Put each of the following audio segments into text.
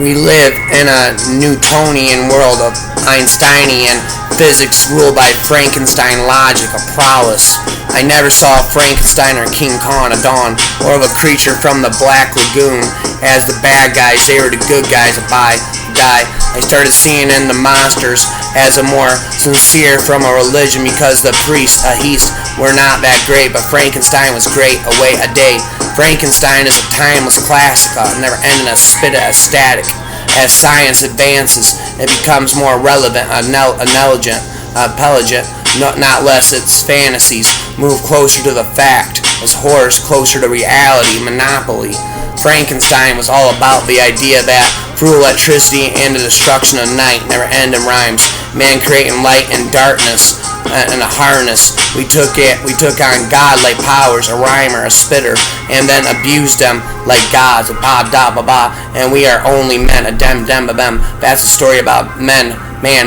We live in a Newtonian world of Einsteinian physics ruled by Frankenstein logic of prowess. I never saw Frankenstein or King Kong at dawn, or of a creature from the Black Lagoon as the bad guys. They were the good guys that die. I started seeing in the monsters as a more sincere from a religion because the priests, were not that great, but Frankenstein was great, away a day. Frankenstein is a timeless classic, never ending a spit as static. As science advances, it becomes more relevant, intelligent, not less. Its fantasies move closer to the fact, as horrors closer to reality. Monopoly. Frankenstein was all about the idea that through electricity and the destruction of night, never-ending rhymes, man creating light and darkness in a harness. We took on godlike powers, a rhymer, a spitter, and then abused them like gods, a ba da ba ba, and we are only men, a dem dem ba bem. That's a story about man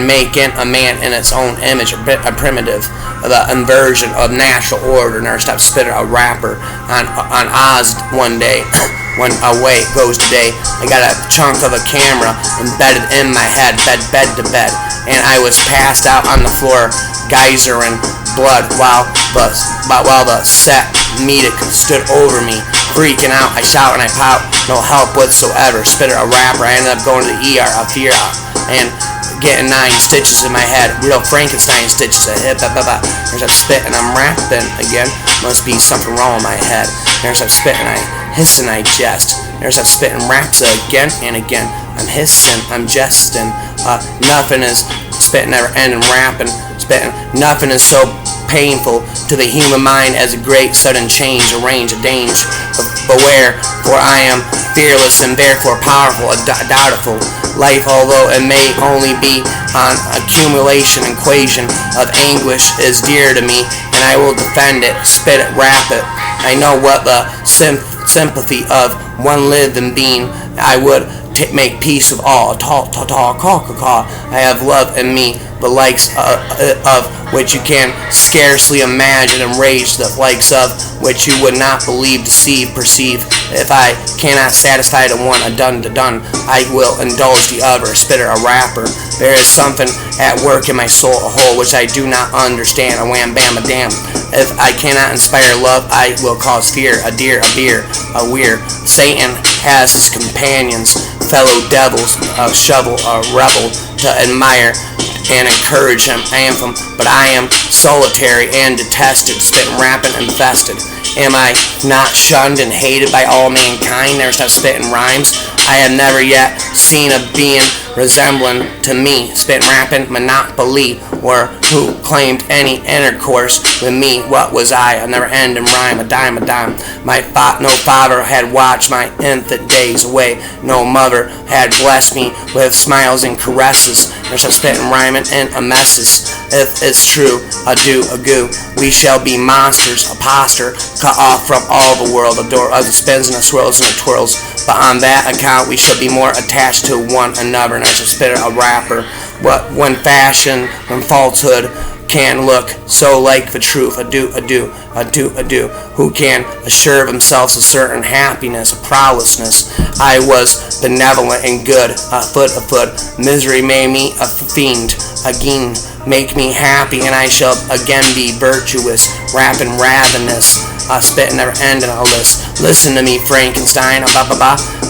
making a man in its own image, a primitive, the inversion of natural order. Never stop spitter, a rapper on Oz one day. When away goes the day, I got a chunk of a camera embedded in my head, bed to bed, and I was passed out on the floor, geysering blood while the set medic stood over me, freaking out. I shout and I pout, no help whatsoever. Spitter, a rapper. I ended up going to the ER, a fear, and getting 9 stitches in my head, real Frankenstein stitches. There's a spit and I'm rapping again. Must be something wrong with my head. There's a spit and I hiss and I jest. There's a spit and raps again and again. I'm hissing, I'm jesting. Nothing is spitting, never ending, rapping, spitting. Nothing is so painful to the human mind as a great sudden change, a range of danger. Beware, for I am fearless and therefore powerful, doubtful. Life, although it may only be an accumulation equation of anguish, is dear to me, and I will defend it, spit it, rap it. I know what the sympathy of one living being. I would make peace of all. I have love in me, the likes of which you can scarcely imagine, and rage the likes of which you would not believe, deceive, perceive. If I cannot satisfy the one, a done, I will indulge the other, a spitter, a rapper. There is something at work in my soul, a whole, which I do not understand, a wham, bam, a damn. If I cannot inspire love, I will cause fear, a deer, a beer, a weir. Satan has his companions, fellow devils, a shovel, a rebel, to admire and encourage him, anthem, but I am solitary and detested, spitting, rapping, infested. Am I not shunned and hated by all mankind? Never stop spitting rhymes. I have never yet seen a being resembling to me, spitting, rapping, monopoly, or who claimed any intercourse with me. What was I? A never-ending rhyme, a dime. No father had watched my infant days away. No mother had blessed me with smiles and caresses. There's some spitting, rhyming, and a messes. If it's true, a goo. We shall be monsters, a posture, cut off from all the world. A door as it spins and it swirls and it twirls. But on that account, we shall be more attached to one another. And there's a spitter, a rapper. What when fashion, when falsehood can look so like the truth, a do, who can assure of themselves a certain happiness, a prowessness. I was benevolent and good, a foot, misery made me a fiend, again make me happy, and I shall again be virtuous, rapping ravenous, spit never ending a list. Listen to me, Frankenstein,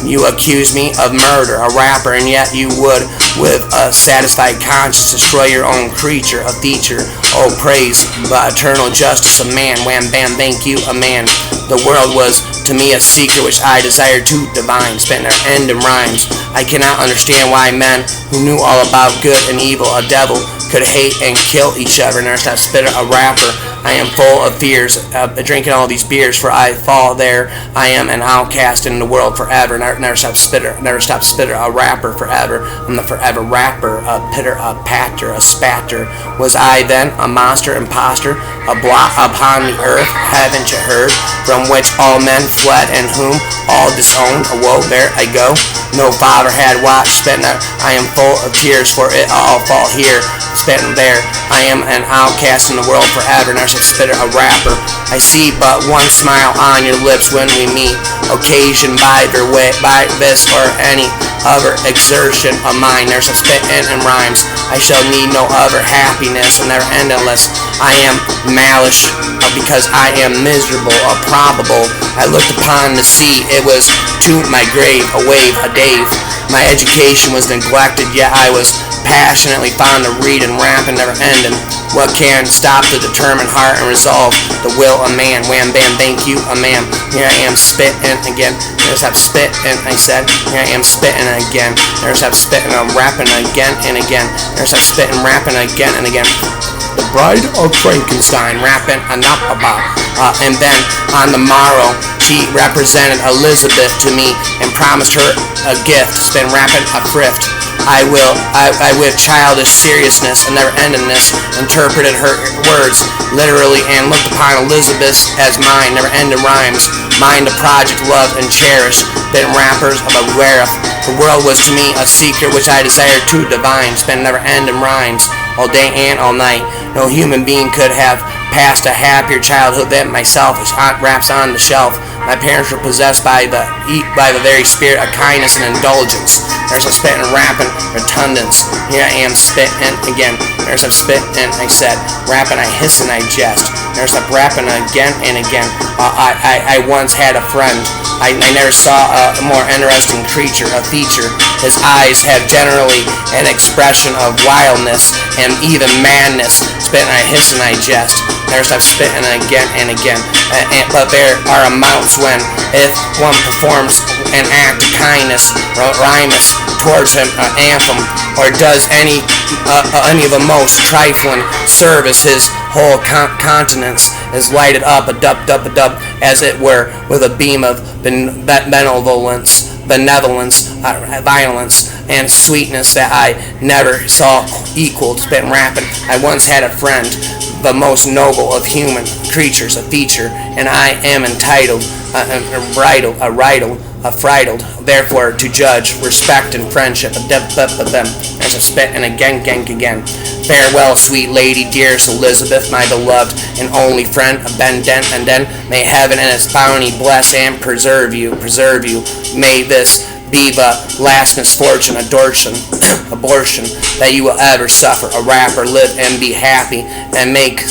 you accuse me of murder, a rapper, and yet you would, with a satisfied conscience, destroy your own creature, a feature. Oh, praise the eternal justice of man, wham, bam, thank you, a man. The world was to me a secret which I desired to divine, spit never ending rhymes. I cannot understand why men who knew all about good and evil, a devil, could hate and kill each other. Never stop spitter, a rapper. I am full of fears, drinking all these beers, for I fall there. I am an outcast in the world forever. Never stop spitter, a rapper forever. I'm the forever rapper, a pitter, a patter, a spatter. Was I then a monster, imposter, a blot upon the earth? Haven't you heard? From which all men fled and whom all disowned. Whoa, there I go. No father had watched, spitting. I am full of tears, for it all fall here. Spitting there, I am an outcast in the world forever. Never stop spitter, a rapper. I see but one smile on your lips when we meet, occasioned by this or any other exertion of mine. There's a spittin' and rhymes. I shall need no other happiness will never end unless I am malish, because I am miserable or probable. I looked upon the sea, it was to my grave, a wave, a dave. My education was neglected, yet I was passionately fond of reading, rapping, never ending. What can stop the determined heart and resolve the will of man? Wham bam, thank you, a man. Here I am spitting again. There's that spitting, I said. Here I am spitting again. There's that spitting, I'm rapping again and again. There's that spitting, rapping again and again. The bride of Frankenstein, rapping enough about. And then on the morrow, she represented Elizabeth to me and promised her a gift. Spin rapping a thrift. I with childish seriousness and never-endingness interpreted her words literally and looked upon Elizabeth as mine, never-ending rhymes, mine the project loved and cherished, been rappers of a whereth. The world was to me a secret which I desired to divine, spend never-ending rhymes all day and all night. No human being could have passed a happier childhood than myself, as raps on the shelf. My parents were possessed by the very spirit of kindness and indulgence. There's a spitting, rapping, redundance. Here I am spitting again. There's a spitting, I said, rapping, I hiss and I jest. There's a rapping again and again. I once had a friend. I never saw a more interesting creature, a feature. His eyes have generally an expression of wildness and even madness. Spitting, I hiss and I jest. There's that spitting again and again. But there are amounts when, if one performs an act of kindness, rhymes towards an anthem, or does any of the most trifling service, his whole countenance is lighted up, a dub, as it were, with a beam of benevolence, violence, and sweetness that I never saw equaled. Spit rapping. I once had a friend, the most noble of human creatures, a feature, and I am entitled, frightled, therefore, to judge, respect, and friendship. There's a spit and again. Farewell, sweet lady, dearest Elizabeth, my beloved and only friend, and then may heaven and its bounty bless and preserve you. May this be the last misfortune, abortion that you will ever suffer. A rapper, live and be happy, and make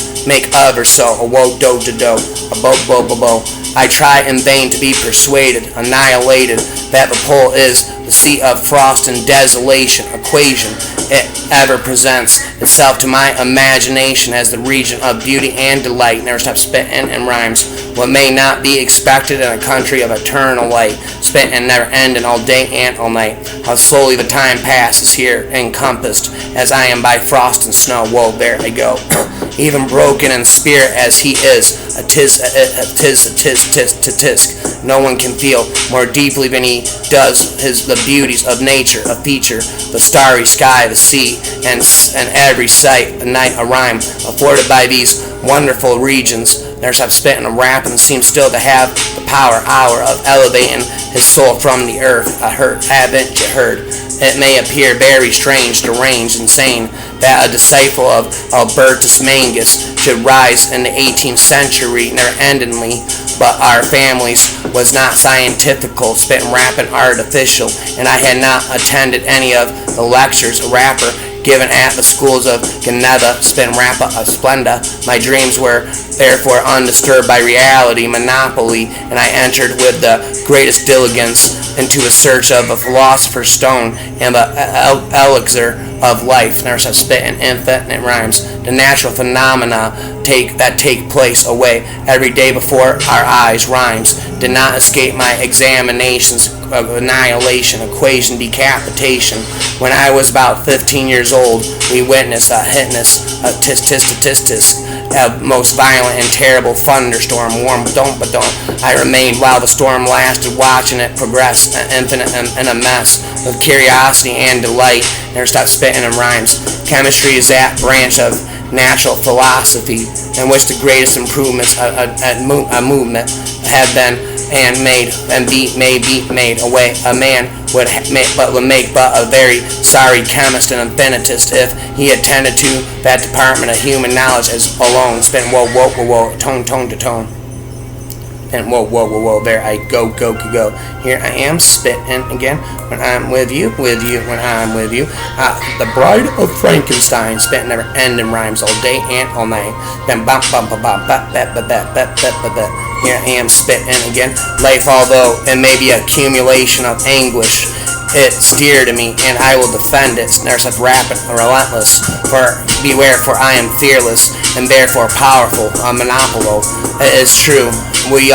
others so. A woe do do do, a bo. I try in vain to be persuaded, annihilated, that the pole is the sea of frost and desolation. Equation it ever presents itself to my imagination as the region of beauty and delight. Never stop spitting and rhymes. What may not be expected in a country of eternal light. Spitting never ending all day and all night. How slowly the time passes here, encompassed as I am by frost and snow. Whoa, there I go. Even broken in spirit as he is, a tisk. No one can feel more deeply than he does the beauties of nature, a feature, the starry sky, the sea, and every sight, a night, a rhyme, afforded by these wonderful regions. There's a spitting, a rap, and seems still to have the hour of elevating his soul from the earth. Haven't you heard? It may appear very strange, deranged, insane, that a disciple of Albertus Mangus should rise in the 18th century never-endingly, but our families was not scientifical, spitting, rapping, artificial, and I had not attended any of the lectures a rapper given at the schools of Geneva, spin rappa, Splenda. My dreams were therefore undisturbed by reality, monopoly, and I entered with the greatest diligence into a search of a philosopher's stone and the elixir of life. There's a spit and infinite rhymes. The natural phenomena that take place away every day before our eyes. Rhymes did not escape my examinations of annihilation, equation, decapitation. When I was about 15 years old, we witnessed a most violent and terrible thunderstorm. Warm, but don't. I remained while the storm lasted, watching it progress, infinite and a mess, with curiosity and delight. Never stopped spitting in rhymes. Chemistry is that branch of natural philosophy in which the greatest improvements a movement have been and may be made away. A man would make a very sorry chemist and infinitist if he attended to that department of human knowledge as alone. Spin whoa, tone to tone. and whoa, there I go. Here I am spitting again when I'm with you, when I'm with you. The Bride of Frankenstein, spitting never ending rhymes all day and all night. Then bump, here I am spitting again. Life, although it may be accumulation of anguish, it's dear to me, and I will defend it. Snares of rapid, relentless. For beware, for I am fearless, and therefore powerful. A monopolio. It is true. We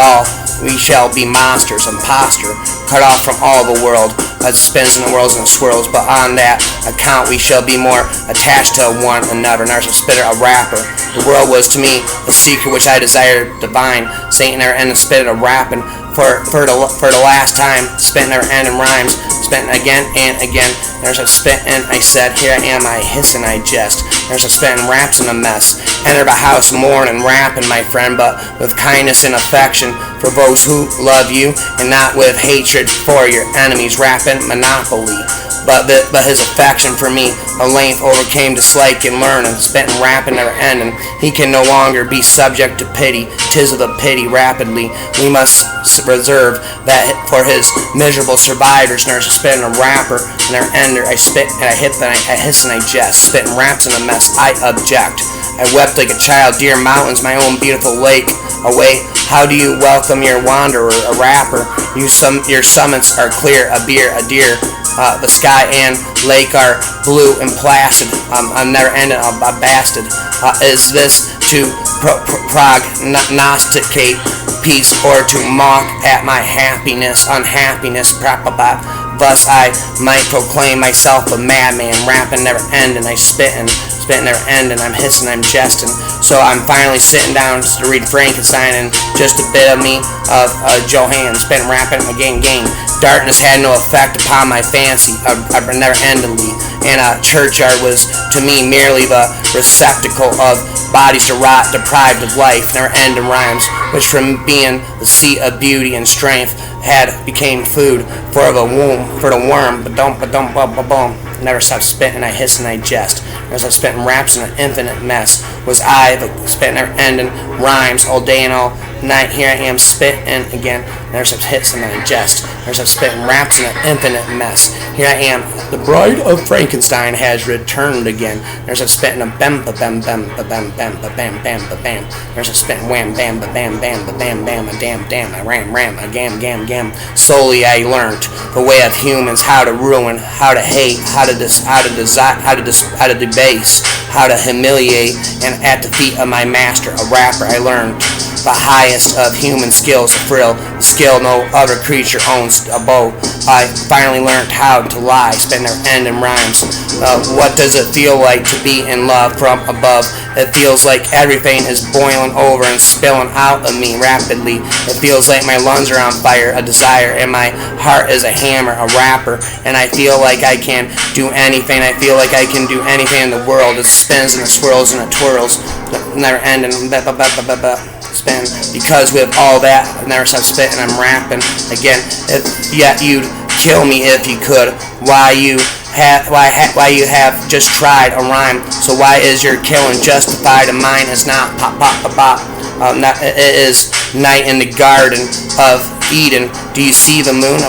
shall be monsters, imposter, cut off from all the world that spins in the whirls and swirls. But on that account, we shall be more attached to one another. Narrative spitter, a rapper. The world was to me a secret which I desired divine. Saint never ended spitting a rapping. For the last time, spitting never ending rhymes. Spitting again and again. There's a spitting, I said, here I am, I hiss and I jest. There's a spitting raps in a mess. Enter the house mourning, rapping, my friend, but with kindness and affection for those who love you, and not with hatred for your enemies. Rapping monopoly, but his affection for me, a length overcame dislike and learning. Spitting, rapping, never ending. He can no longer be subject to pity. 'Tis of the pity rapidly. We must reserve that for his miserable survivors. There's a spitting a rapper, never ender. I spit and I hit, then I hiss and I jest. Spitting raps in a mess. I object. I wept like a child. Dear mountains, my own beautiful lake. Away, how do you welcome your wanderer, a rapper? Your summits are clear, a beer, a deer. The sky and lake are blue and placid. I'm never ending, a bastard. Is this to prognosticate peace, or to mock at my happiness, unhappiness? Thus I might proclaim myself a madman, rapping never ending. I spitting never ending. I'm hissing, I'm jesting. So I'm finally sitting down to read Frankenstein, and just a bit of me of Johann, spitting, rapping again. Darkness had no effect upon my fancy, never endingly, and a churchyard was to me merely the receptacle of bodies to rot, deprived of life, never ending rhymes, which from being the seat of beauty and strength had became food for the worm. Ba-dum. Never stop spitting, I hiss and I jest. Never stop spitting raps in an infinite mess. Was I the spitting never ending rhymes all day and all night? Here I am spitting again. Never stop hits and I jest. Never stop spitting raps in an infinite mess. Here I am. The Bride of Frankenstein has returned again. Never stop spitting a bam ba bam bam ba bam bam ba bam bam ba bam. Never stop spitting wham bam ba bam bam ba bam bam a damn a ram a gam. Slowly I learnt the way of humans, how to ruin, how to hate, how to debase, how to humiliate, and at the feet of my master, a rapper, I learned the highest of human skills, a frill, skill no other creature owns a bow. I finally learned how to lie, spend their end in rhymes. What does it feel like to be in love from above? It feels like everything is boiling over and spilling out of me rapidly. It feels like my lungs are on fire, a desire, and my heart is a hammer, a rapper, and I feel like I can do anything. I feel like I can do anything in the world. It spins and it swirls and it twirls, never ending. Spin, because with all that, I never stop spitting, I'm rapping again. Yet you'd kill me if you could. Why you have just tried a rhyme? So why is your killing justified and mine is not? It is night in the garden of Eden. Do you see the moon?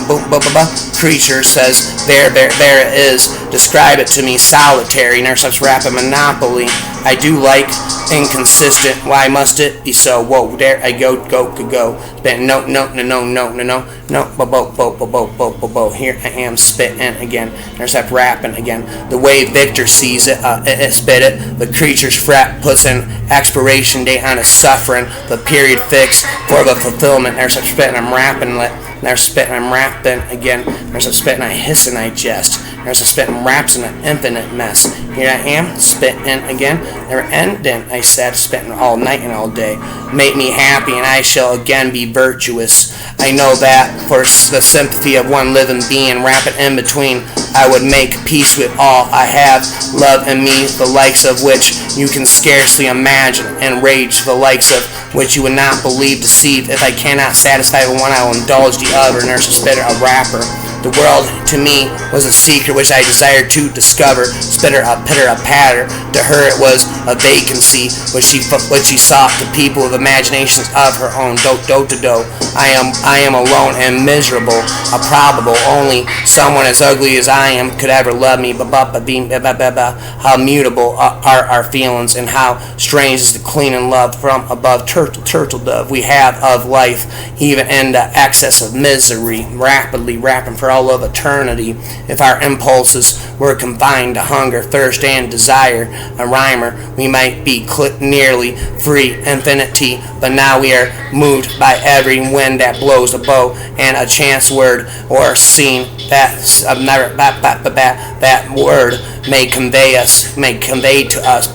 Creature says, there it is. Describe it to me. Solitary. Never stops rapping. Monopoly. I do like inconsistent. Why must it be so? Whoa, there I go. Then no. Here I am spitting again. There's that rapping again. The way Victor sees it, it spit it. The creature's fret puts an expiration date on his suffering. The period fixed for the fulfillment. There's that spitting. I'm rapping. There's spitting. I'm rapping again. There's a spitting. I hiss and I jest. There's a spitting raps in an infinite mess. Here I am spitting again. Never ending. I said spitting all night and all day. Make me happy and I shall again be virtuous. I know that for the sympathy of one living being, rapping in between, I would make peace with all. I have love in me, the likes of which you can scarcely imagine, and rage, the likes of which you would not believe deceived. If I cannot satisfy the one, I will indulge the other. There's a spitter, a rapper. The world to me was a secret which I desired to discover. Spitter a pitter a patter. To her it was a vacancy which she sought. The people of imaginations of her own. Do. I am alone and miserable. A probable only someone as ugly as I am could ever love me. How mutable are our feelings, and how strange is the clean and love from above. Turtle dove we have of life, even in the excess of misery, rapidly wrapping for all of eternity. If our impulses were confined to hunger, thirst, and desire, a rhymer, we might be nearly free infinity. But now we are moved by every wind that blows a bow, and a chance word or scene that word may convey to us.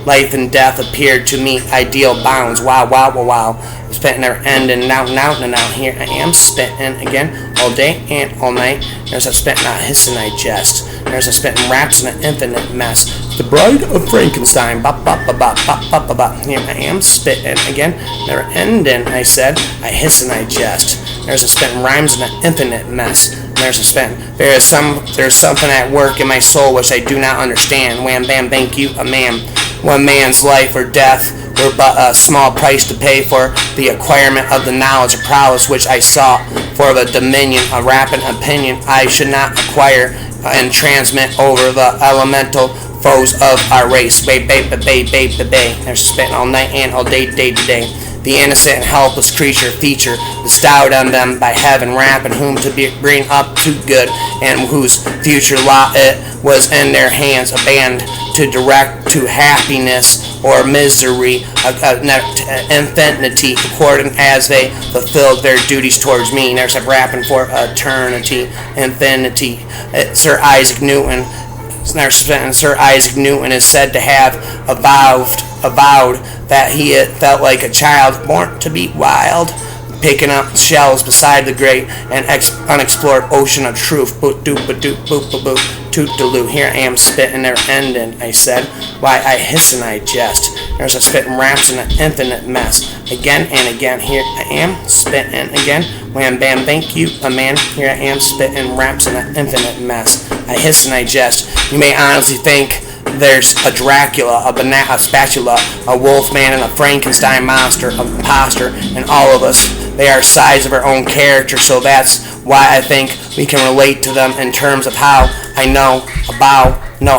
Life and death appeared to me ideal bounds. Wow. Spitting never ending. Now. Here I am spitting again all day and all night. There's a spitting, not hissing, I jest. There's a spitting raps in an infinite mess. The Bride of Frankenstein. Here I am spitting again, never ending. I said, I hiss and I jest. There's a spitting rhymes in an infinite mess. There's a spitting. There's something at work in my soul which I do not understand. Wham bam, thank you, a man. One man's life or death were but a small price to pay for the acquirement of the knowledge of prowess which I sought, for the dominion, a rapid opinion I should not acquire and transmit over the elemental foes of our race. They're spitting all night and all day to day. The innocent and helpless creature feature bestowed on them by heaven, rapping whom to bring up to good, and whose future lot it was in their hands, a band to direct to happiness or misery, infinity, according as they fulfilled their duties towards me. There's a rapping for eternity, infinity. Sir Isaac Newton is said to have avowed that he had felt like a child born to be wild, picking up shells beside the great and unexplored ocean of truth. Toot-de-loo. Here I am spitting never ending. I said, why I hiss and I jest. There's a spitting raps in an infinite mess. Again and again, here I am spitting again. Wham bam, thank you, a man. Here I am spitting raps in an infinite mess. I hiss and I jest. You may honestly think there's a Dracula, a spatula, a wolfman, and a Frankenstein monster, a imposter, and all of us. They are sides of our own character, so that's why I think we can relate to them in terms of how I know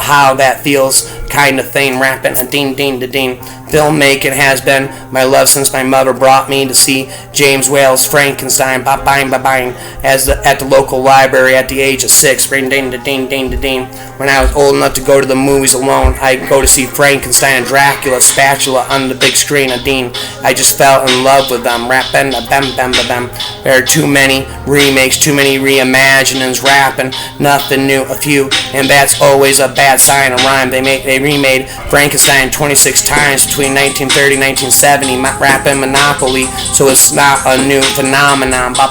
how that feels kind of thing. Rapping a ding. Filmmaking has been my love since my mother brought me to see James Whale's Frankenstein at the local library at the age of 6. Ring ding. When I was old enough to go to the movies alone, I'd go to see Frankenstein and Dracula, spatula on the big screen. I just fell in love with them. Rapping bam. There are too many remakes, too many reimaginings. Rapping nothing new, a few, and that's always a bad sign of rhyme. They remade Frankenstein 26 times between 1930 and 1970, rapping Monopoly, so it's not a new phenomenon. I'm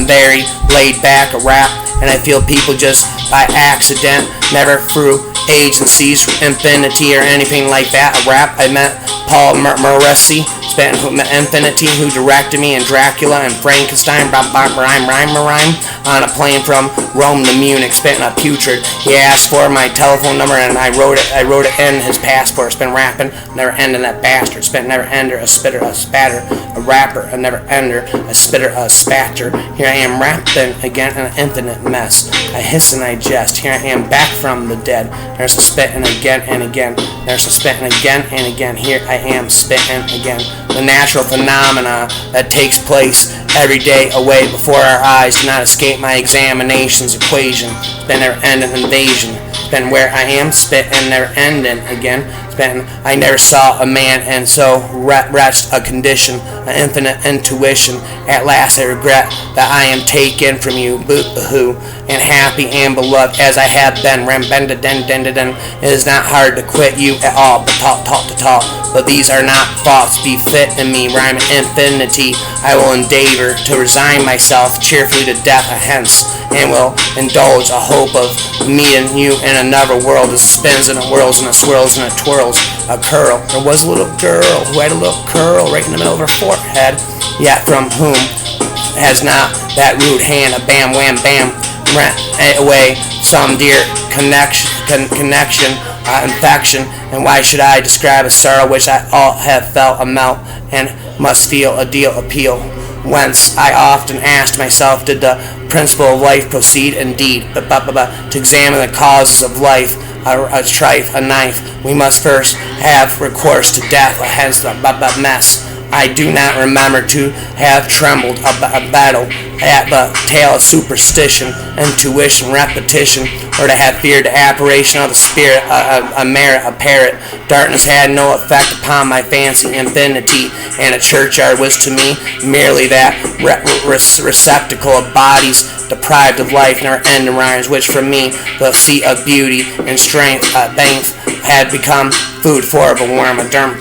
very laid back, a rap, and I feel people just by accident, never through agencies, infinity, or anything like that. A rap, I met Paul Morrissey, spent infinity, who directed me in Dracula and Frankenstein, rhyme, on a plane from Rome to Munich, spitting a putrid. He asked for my telephone number and I wrote it in his passport. Spent rapping, never ending that bastard. Spent never ender, a spitter, a spatter, a rapper, a never ender, a spitter, a spatter. Here I am rapping again in an infinite mess. I hiss and I jest. Here I am back from the dead. There's a spitting again and again. There's a spitting again and again. Here I am spitting again. The natural phenomena that takes place every day away before our eyes do not escape my examination's equation. It's been never ending invasion. It's been where I am spitting never ending again. I never saw a man in so wretched a condition, an infinite intuition. At last I regret that I am taken from you, boo-hoo, and happy and beloved as I have been. It is not hard to quit you at all, but talk. But these are not thoughts befitting me, rhyming infinity. I will endeavor to resign myself cheerfully to death hence, and will indulge a hope of meeting you in another world that spins and it whirls and it swirls and it twirls. A curl. There was a little girl who had a little curl right in the middle of her forehead, yet from whom has not that rude hand, a bam wham bam, rent away some dear connection, infection. And why should I describe a sorrow which I all have felt a melt and must feel a deal appeal? Whence I often asked myself, did the principle of life proceed indeed? To examine the causes of life, a strife, a knife, we must first have recourse to death, hence the mess. I do not remember to have trembled a battle at the tale of superstition, intuition, repetition, or to have feared the apparition of the spirit, a merit, a parrot. Darkness had no effect upon my fancy. Infinity and a churchyard was to me merely that receptacle of bodies deprived of life, nor end rhymes, which for me the seat of beauty and strength, had become food for a worm, a derm,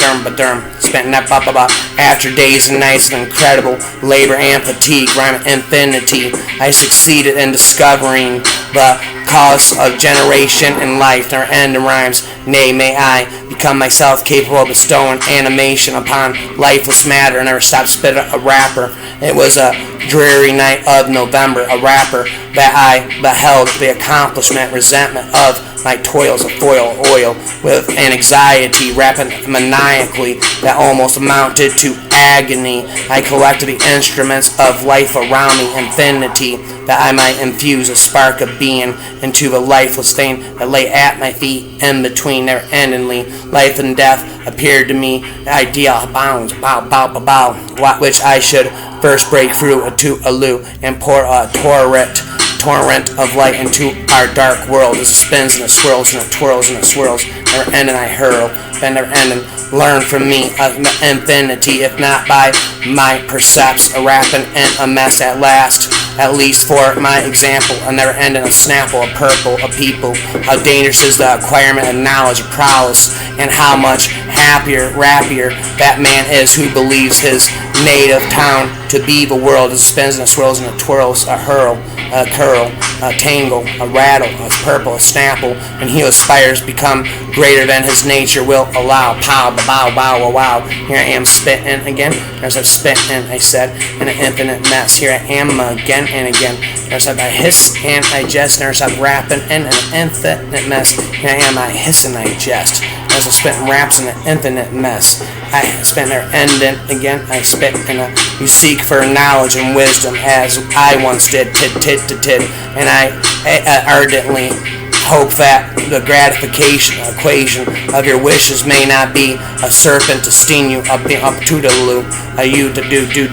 spent after days and nights of incredible labor and fatigue, rhyme infinity. I succeeded in discovering the cause of generation and life, nor end rhymes. Nay, may I become myself capable of bestowing animation upon lifeless matter, and never stop spitting a rapper. It was a dreary night of November, a rapper that I beheld the accomplishment, resentment of my toils of foil oil, with an anxiety rapping maniacally that almost amounted to agony. I collected the instruments of life around me, infinity, that I might infuse a spark of being into the lifeless thing that lay at my feet. In between their endingly life and death appeared to me the ideal bounds, which I should first break through to elude and pour a torrent of light into our dark world as it spins and it swirls and it twirls and it swirls. Never ending I hurl, then never ending. Learn from me of infinity, if not by my percepts, a rapping and a mess at last. At least for my example, a never ending, a snapple, a purple, a people. How dangerous is the acquirement of knowledge, of prowess, and how much happier, rappier that man is who believes his native town to be the world as it spins and it swirls and it twirls, a hurl, a curl, a tangle, a rattle, a purple, a snapple, and he who aspires become greater than his nature will allow. Pow, bow, bow, wow, wow. Here I am spitting again. There's a spitting, I said, in an infinite mess. Here I am again and again. There's a I hiss and I jest. There's a rapping in an infinite mess. Here I am, I hiss and I jest. There's a spitting raps in an infinite mess. I spit there ending again. I spit in a you seek for knowledge and wisdom as I once did, tid, and I ardently hope that the gratification equation of your wishes may not be a serpent to sting you up to the loop, a you to do goo,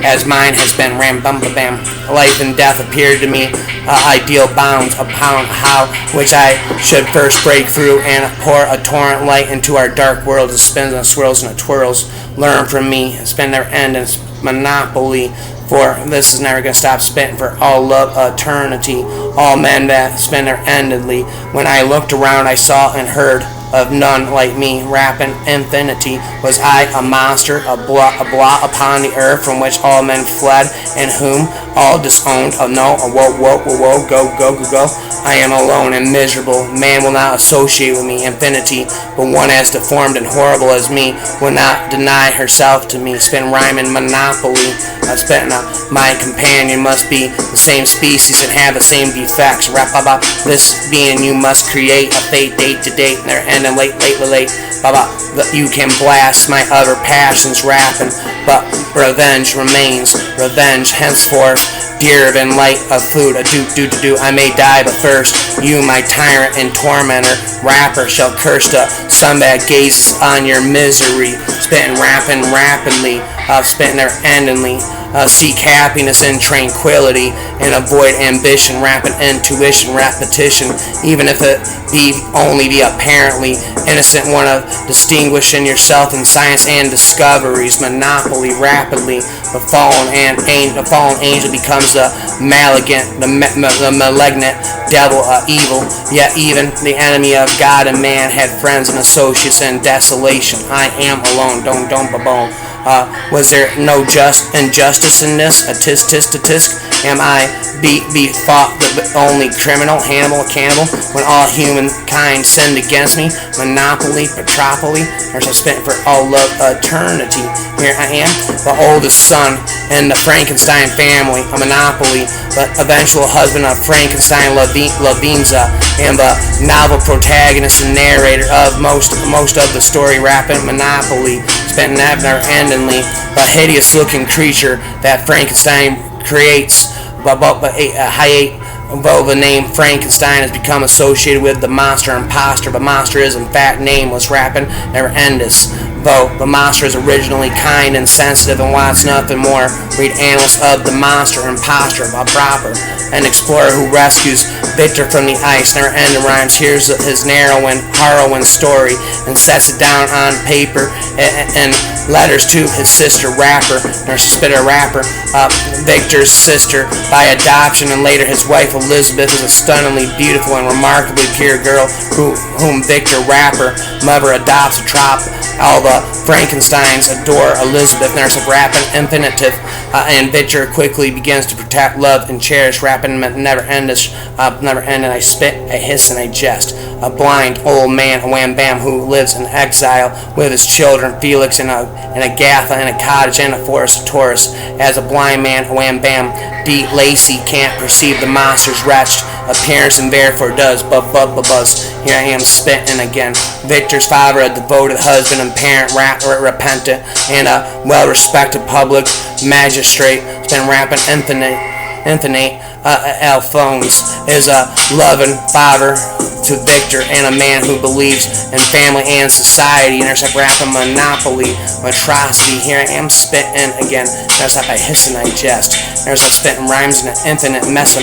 as mine has been ram bum bam. Life and death appeared to me ideal bounds upon how which I should first break through and pour a torrent light into our dark world. It spins and swirls and it twirls. Learn from me, spend their end and monopoly. For this is never going to stop spitting for all love eternity. All men that spend their endedly. When I looked around, I saw and heard of none like me. Rapping infinity. Was I a monster, a blot upon the earth from which all men fled, and whom all disowned? Oh no, whoa, go. I am alone and miserable. Man will not associate with me. Infinity, but one as deformed and horrible as me will not deny herself to me. Spin rhyming monopoly. My companion must be the same species and have the same defects. Rap about this being you must create a fate, date to date, and their end and late. You can blast my other passions rapping, but revenge remains. Revenge henceforth dearer than light of food. A do. I may die, but first you, my tyrant and tormentor, rapper, shall curse the sun that gazes on your misery. Spitting rapping rapidly, spitting there endingly. Seek happiness in tranquility and avoid ambition, rapid intuition, repetition, even if it be only the apparently innocent one of distinguishing yourself in science and discoveries. Monopoly rapidly, the fallen angel becomes the malignant, the malignant devil, evil. Yet even the enemy of God and man had friends and associates in desolation. I am alone. Don't. Was there no injustice in this? A tisk. am I be thought the only criminal, Hannibal, cannibal, when all humankind sinned against me? Monopoly, Petropoly, or so spent for all of eternity. Here I am, the oldest son in the Frankenstein family, a monopoly, but eventual husband of Frankenstein, Lavinza, and the novel protagonist and narrator of most of the story, rapping Monopoly, spent never-endingly, a hideous-looking creature that Frankenstein creates, but though the name Frankenstein has become associated with the monster imposter, the monster is in fact nameless, rapping never-endless. Though the monster is originally kind and sensitive and wants nothing more, read Annals of the Monster Imposter by Proper, an explorer who rescues Victor from the ice. Never-ending rhymes. Here's his harrowing story and sets it down on paper and letters to his sister Rapper, nurse Spitter Rapper, Victor's sister by adoption, and later his wife Elizabeth is a stunningly beautiful and remarkably pure girl whom Victor Rapper mother adopts a trop. All the Frankensteins adore Elizabeth, nurse of rapping infinitive, and Victor quickly begins to protect, love, and cherish, rapping never-ending. I spit, I hiss, and I jest. A blind old man, a wham-bam, who lives in exile with his children, Felix, in a gatha, in a cottage, in a forest of Taurus. As a blind man, a wham-bam, D. Lacey can't perceive the monster's wretched appearance and therefore does buzz. Here I am spitting again. Victor's father, a devoted husband and parent, repentant, and a well-respected public magistrate, has been rapping infinite. Alphonse is a loving father to Victor and a man who believes in family and society. And there's like rapping Monopoly, atrocity. Here I am spitting again. There's like I hiss and I jest. There's a spitting rhymes and an infinite mess.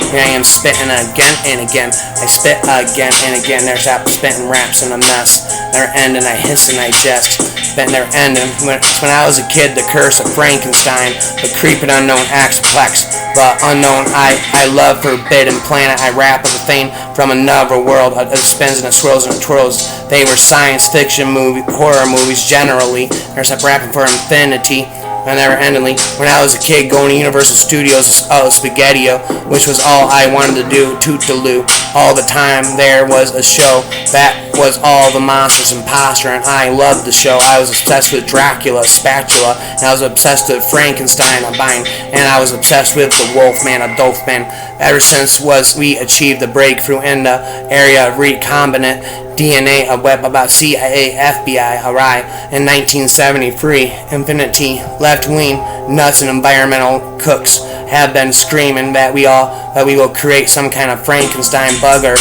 Here I am spitting again and again. I spit again and again. There's that spitting raps in a mess. Never ending. I hiss and I jest. Spitting never ending. When I was a kid, the curse of Frankenstein, the creeping unknown Axplex, the unknown I love forbidden planet. I rap of a thing from another world. It spins and it swirls and it twirls. They were science fiction horror movies generally. There's a rapping for infinity. And never-endingly. When I was a kid going to Universal Studios, Spaghettio, which was all I wanted to do, toot-to-loo. All the time there was a show that was all the monsters imposter, and I loved the show. I was obsessed with Dracula, Spatula, and I was obsessed with Frankenstein, and I was obsessed with the Wolfman, a Dolphman. Ever since we achieved the breakthrough in the area of recombinant DNA, a web about CIA, FBI, in 1973. Infinity, left-wing nuts, and environmental cooks have been screaming that we will create some kind of Frankenstein bugger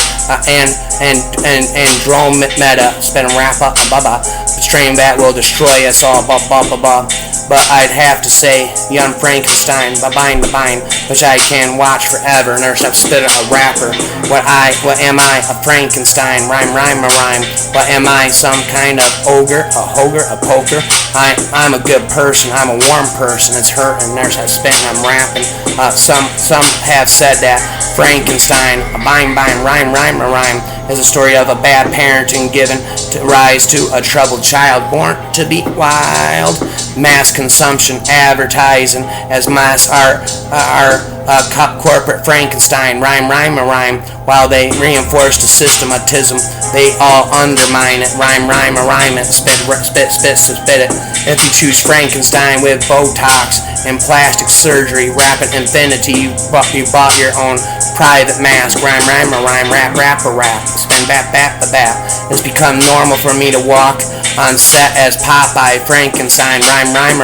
and drone meta, spin rap up, strain that will destroy us all, But I'd have to say, young Frankenstein, bind, which I can watch forever. Nurse, I've spit a rapper. What am I? A Frankenstein, rhyme. What am I? Some kind of ogre, a hoger, a poker? I'm a good person. I'm a warm person. It's hurting. Nurse, I spit and I'm rapping. Some have said that Frankenstein, a rhyme, is a story of a bad parenting given to rise to a troubled child born to be wild. Mass consumption, advertising as mass art, corporate Frankenstein, rhyme, while they reinforce the systematism, they all undermine it, rhyme it, spit it. If you choose Frankenstein with Botox and plastic surgery, rapid infinity, you bought your own private mask, rhyme, rap, spin bap. It's become normal for me to walk on set as Popeye, Frankenstein, rhyme,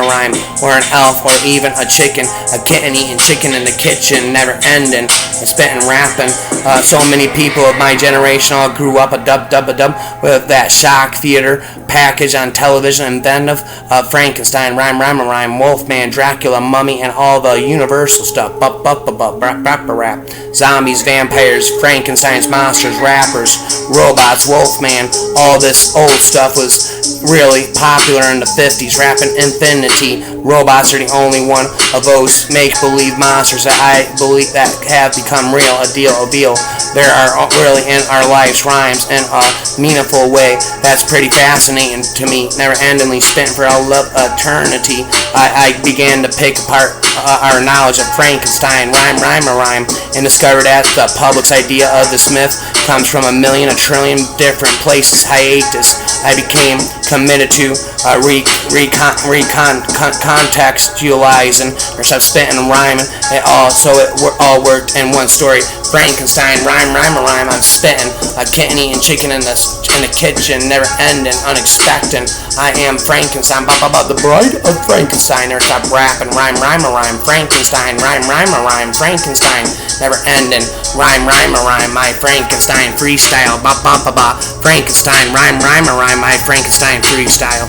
or an elf, or even a chicken, a kitten eating chicken in the kitchen, never ending, and spitting rapping. So many people of my generation all grew up a dub with that shock theater package on television, inventive of Frankenstein, rhyme, Wolfman, Dracula, Mummy, and all the universal stuff, rap, zombies, vampires, Frankenstein's monsters, rappers, robots, Wolfman. All this old stuff was really popular in the 50s, rapping infinity. Robots are the only one of those make-believe monsters that I believe that have become real, a deal. There are really in our lives rhymes, in a meaningful way. That's pretty fascinating to me. Never endingly spent for a love eternity. I began to pick apart our knowledge of Frankenstein, rhyme, and discovered that the public's idea of this myth comes from a trillion different places. Hiatus. I became committed to recontextualizing or spitting and rhyming it all, so it all worked in one story. Frankenstein, rhyme. I'm spitting a kitten eating chicken in the kitchen, never ending, unexpected. I am Frankenstein, the bride of Frankenstein. Never stop rapping, rhyme. Frankenstein, rhyme. Frankenstein, never ending, rhyme. My Frankenstein freestyle, Frankenstein, rhyme. My Frankenstein freestyle.